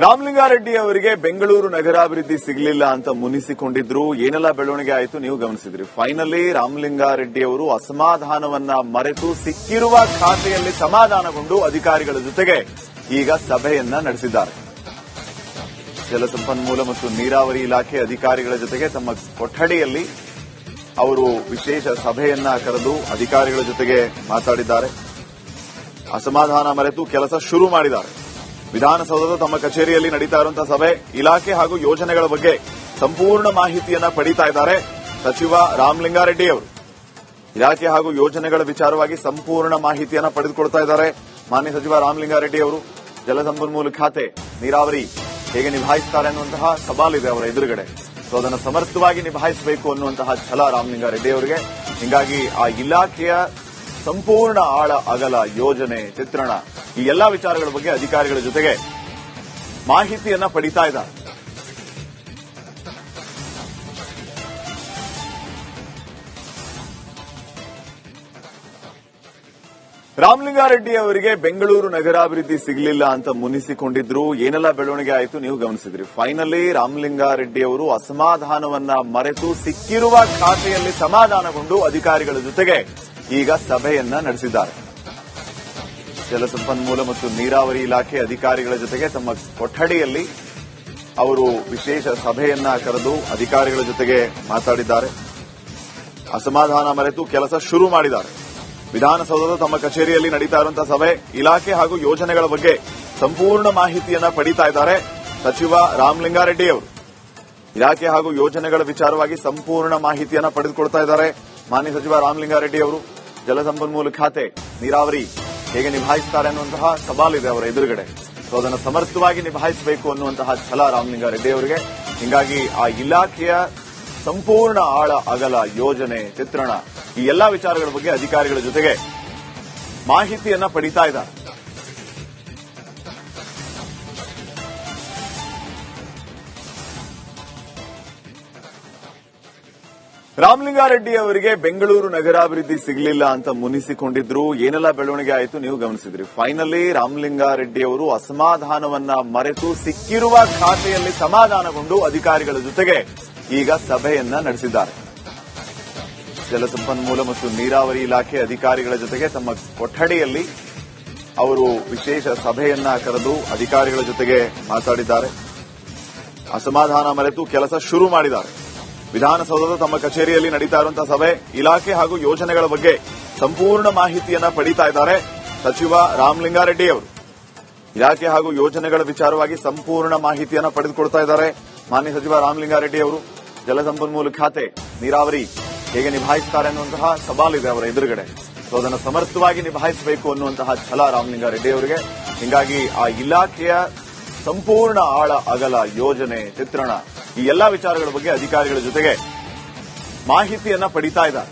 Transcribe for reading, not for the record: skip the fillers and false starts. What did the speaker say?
ರಾಮಲಿಂಗಾರೆಡ್ಡಿ ಅವರಿಗೆ ಬೆಂಗಳೂರು ನಗರಾಭಿವೃದ್ಧಿ ಸಿಗಲಿಲ್ಲ ಅಂತ ಮುನಿಸಿಕೊಂಡಿದ್ರು. ಏನೆಲ್ಲ ಬೆಳವಣಿಗೆ ಆಯಿತು ನೀವು ಗಮನಿಸಿದ್ರಿ. ಫೈನಲಿ ರಾಮಲಿಂಗಾರೆಡ್ಡಿ ಅವರು ಅಸಮಾಧಾನವನ್ನ ಮರೆತು ಸಿಕ್ಕಿರುವ ಖಾತೆಯಲ್ಲಿ ಸಮಾಧಾನಗೊಂಡು ಅಧಿಕಾರಿಗಳ ಜೊತೆಗೆ ಈಗ ಸಭೆಯನ್ನ ನಡೆಸಿದ್ದಾರೆ. ಜಲಸಂಪನ್ಮೂಲ ಮತ್ತು ನೀರಾವರಿ ಇಲಾಖೆ ಅಧಿಕಾರಿಗಳ ಜೊತೆಗೆ ತಮ್ಮ ಕೊಠಡಿಯಲ್ಲಿ ಅವರು ವಿಶೇಷ ಸಭೆಯನ್ನ ಕರೆದು ಅಧಿಕಾರಿಗಳ ಜೊತೆಗೆ ಮಾತಾಡಿದ್ದಾರೆ. ಅಸಮಾಧಾನ ಮರೆತು ಕೆಲಸ ಶುರು ಮಾಡಿದ್ದಾರೆ. ವಿಧಾನಸೌಧದ ತಮ್ಮ ಕಚೇರಿಯಲ್ಲಿ ನಡೀತಾ ಇರುವಂತಹ ಸಭೆ, ಇಲಾಖೆ ಹಾಗೂ ಯೋಜನೆಗಳ ಬಗ್ಗೆ ಸಂಪೂರ್ಣ ಮಾಹಿತಿಯನ್ನ ಪಡೀತಾ ಇದ್ದಾರೆ ಸಚಿವ ರಾಮಲಿಂಗಾರೆಡ್ಡಿ ಅವರು. ಇಲಾಖೆ ಹಾಗೂ ಯೋಜನೆಗಳ ವಿಚಾರವಾಗಿ ಸಂಪೂರ್ಣ ಮಾಹಿತಿಯನ್ನ ಪಡೆದುಕೊಳ್ತಾ ಇದ್ದಾರೆ ಮಾನ್ಯ ಸಚಿವ ರಾಮಲಿಂಗಾರೆಡ್ಡಿ ಅವರು. ಜಲಸಂಪನ್ಮೂಲ ಖಾತೆ, ನೀರಾವರಿ ಹೇಗೆ ನಿಭಾಯಿಸುತ್ತಾರೆ ಅನ್ನುವಂತಹ ಸವಾಲಿದೆ ಅವರ ಎದುರುಗಡೆ. ಸೊ ಅದನ್ನು ಸಮರ್ಥವಾಗಿ ನಿಭಾಯಿಸಬೇಕು ಅನ್ನುವಂತಹ ಛಲ ರಾಮಲಿಂಗಾರೆಡ್ಡಿ ಅವರಿಗೆ. ಹೀಗಾಗಿ ಆ ಇಲಾಖೆಯ ಸಂಪೂರ್ಣ ಆಳ ಅಗಲ ಯೋಜನೆ, ಚಿತ್ರಣ, ಈ ಎಲ್ಲಾ ವಿಚಾರಗಳ ಬಗ್ಗೆ ಅಧಿಕಾರಿಗಳ ಜೊತೆಗೆ ಮಾಹಿತಿಯನ್ನ ಪಡೀತಾ ಇದ್ದಾರೆ. ರಾಮಲಿಂಗಾರೆಡ್ಡಿ ಅವರಿಗೆ ಬೆಂಗಳೂರು ನಗರಾಭಿವೃದ್ಧಿ ಸಿಗಲಿಲ್ಲ ಅಂತ ಮುನಿಸಿಕೊಂಡಿದ್ರು. ಏನೆಲ್ಲ ಬೆಳವಣಿಗೆ ಆಯಿತು ನೀವು ಗಮನಿಸಿದ್ರಿ. ಫೈನಲಿ ರಾಮಲಿಂಗಾರೆಡ್ಡಿ ಅವರು ಅಸಮಾಧಾನವನ್ನ ಮರೆತು ಸಿಕ್ಕಿರುವ ಖಾತೆಯಲ್ಲಿ ಸಮಾಧಾನಗೊಂಡು ಅಧಿಕಾರಿಗಳ ಜೊತೆಗೆ ಈಗ ಸಭೆಯನ್ನ ನಡೆಸಿದ್ದಾರೆ. ಜಲಸಂಪನ್ಮೂಲ ಮತ್ತು ನೀರಾವರಿ ಇಲಾಖೆ ಅಧಿಕಾರಿಗಳ ಜೊತೆಗೆ ತಮ್ಮ ಕೊಠಡಿಯಲ್ಲಿ ಅವರು ವಿಶೇಷ ಸಭೆಯನ್ನ ಕರೆದು ಅಧಿಕಾರಿಗಳ ಜೊತೆಗೆ ಮಾತಾಡಿದ್ದಾರೆ. ಅಸಮಾಧಾನ ಮರೆತು ಕೆಲಸ ಶುರು ಮಾಡಿದ್ದಾರೆ. ವಿಧಾನಸೌಧದ ತಮ್ಮ ಕಚೇರಿಯಲ್ಲಿ ನಡೀತಾ ಇರುವಂತಹ ಸಭೆ, ಇಲಾಖೆ ಹಾಗೂ ಯೋಜನೆಗಳ ಬಗ್ಗೆ ಸಂಪೂರ್ಣ ಮಾಹಿತಿಯನ್ನ ಪಡೀತಾ ಇದ್ದಾರೆ ಸಚಿವ ರಾಮಲಿಂಗಾರೆಡ್ಡಿ ಅವರು. ಇಲಾಖೆ ಹಾಗೂ ಯೋಜನೆಗಳ ವಿಚಾರವಾಗಿ ಸಂಪೂರ್ಣ ಮಾಹಿತಿಯನ್ನ ಪಡೆದುಕೊಳ್ತಾ ಇದ್ದಾರೆ ಮಾನ್ಯ ಸಚಿವ ರಾಮಲಿಂಗಾರೆಡ್ಡಿ ಅವರು. ಜಲಸಂಪನ್ಮೂಲ ಖಾತೆ, ನೀರಾವರಿ ಹೇಗೆ ನಿಭಾಯಿಸುತ್ತಾರೆ ಅನ್ನುವಂತಹ ಸವಾಲಿದೆ ಅವರ ಎದುರುಗಡೆ. ಸೊ ಅದನ್ನು ಸಮರ್ಥವಾಗಿ ನಿಭಾಯಿಸಬೇಕು ಅನ್ನುವಂತಹ ಛಲ ರಾಮಲಿಂಗಾರೆಡ್ಡಿ ಅವರಿಗೆ. ಹೀಗಾಗಿ ಆ ಇಲಾಖೆಯ ಸಂಪೂರ್ಣ ಆಳ ಅಗಲ ಯೋಜನೆ, ಚಿತ್ರಣ, ಈ ಎಲ್ಲಾ ವಿಚಾರಗಳ ಬಗ್ಗೆ ಅಧಿಕಾರಿಗಳ ಜೊತೆಗೆ ಮಾಹಿತಿಯನ್ನ ಪಡೀತಾ ಇದ್ದಾರೆ. ರಾಮಲಿಂಗಾರೆಡ್ಡಿ ಅವರಿಗೆ ಬೆಂಗಳೂರು ನಗರಾಭಿವೃದ್ಧಿ ಸಿಗಲಿಲ್ಲ ಅಂತ ಮುನಿಸಿಕೊಂಡಿದ್ರು. ಏನೆಲ್ಲ ಬೆಳವಣಿಗೆ ಆಯಿತು ನೀವು ಗಮನಿಸಿದ್ರಿ. ಫೈನಲಿ ರಾಮಲಿಂಗಾರೆಡ್ಡಿ ಅವರು ಅಸಮಾಧಾನವನ್ನ ಮರೆತು ಸಿಕ್ಕಿರುವ ಖಾತೆಯಲ್ಲಿ ಸಮಾಧಾನಗೊಂಡು ಅಧಿಕಾರಿಗಳ ಜೊತೆಗೆ ಈಗ ಸಭೆಯನ್ನ ನಡೆಸಿದ್ದಾರೆ. ಜಲಸಂಪನ್ಮೂಲ ಮತ್ತು ನೀರಾವರಿ ಇಲಾಖೆ ಅಧಿಕಾರಿಗಳ ಜೊತೆಗೆ ತಮ್ಮ ಕೊಠಡಿಯಲ್ಲಿ ಅವರು ವಿಶೇಷ ಸಭೆಯನ್ನ ಕರೆದು ಅಧಿಕಾರಿಗಳ ಜೊತೆಗೆ ಮಾತಾಡಿದ್ದಾರೆ. ಅಸಮಾಧಾನ ಮರೆತು ಕೆಲಸ ಶುರು ಮಾಡಿದ್ದಾರೆ. ವಿಧಾನಸೌಧದ ತಮ್ಮ ಕಚೇರಿಯಲ್ಲಿ ನಡೀತಾ ಇರುವಂತಹ ಸಭೆ, ಇಲಾಖೆ ಹಾಗೂ ಯೋಜನೆಗಳ ಬಗ್ಗೆ ಸಂಪೂರ್ಣ ಮಾಹಿತಿಯನ್ನ ಪಡೀತಾ ಇದ್ದಾರೆ ಸಚಿವ ರಾಮಲಿಂಗಾರೆಡ್ಡಿ ಅವರು. ಇಲಾಖೆ ಹಾಗೂ ಯೋಜನೆಗಳ ವಿಚಾರವಾಗಿ ಸಂಪೂರ್ಣ ಮಾಹಿತಿಯನ್ನ ಪಡೆದುಕೊಳ್ತಾ ಇದ್ದಾರೆ ಮಾನ್ಯ ಸಚಿವ ರಾಮಲಿಂಗಾರೆಡ್ಡಿ ಅವರು. ಜಲಸಂಪನ್ಮೂಲ ಖಾತೆ, ನೀರಾವರಿ ಹೇಗೆ ನಿಭಾಯಿಸುತ್ತಾರೆ ಅನ್ನುವಂತಹ ಸವಾಲಿದೆ ಅವರ ಎದುರುಗಡೆ. ಸೊ ಅದನ್ನು ಸಮರ್ಥವಾಗಿ ನಿಭಾಯಿಸಬೇಕು ಅನ್ನುವಂತಹ ಛಲ ರಾಮಲಿಂಗಾರೆಡ್ಡಿ ಅವರಿಗೆ. ಹೀಗಾಗಿ ಆ ಇಲಾಖೆಯ ಸಂಪೂರ್ಣ ಆಳ ಅಗಲ ಯೋಜನೆ, ಚಿತ್ರಣ, ಈ ಎಲ್ಲಾ ವಿಚಾರಗಳ ಬಗ್ಗೆ ಅಧಿಕಾರಿಗಳ ಜೊತೆಗೆ ಮಾಹಿತಿಯನ್ನ ಪಡೀತಾ ಇದ್ದಾರೆ.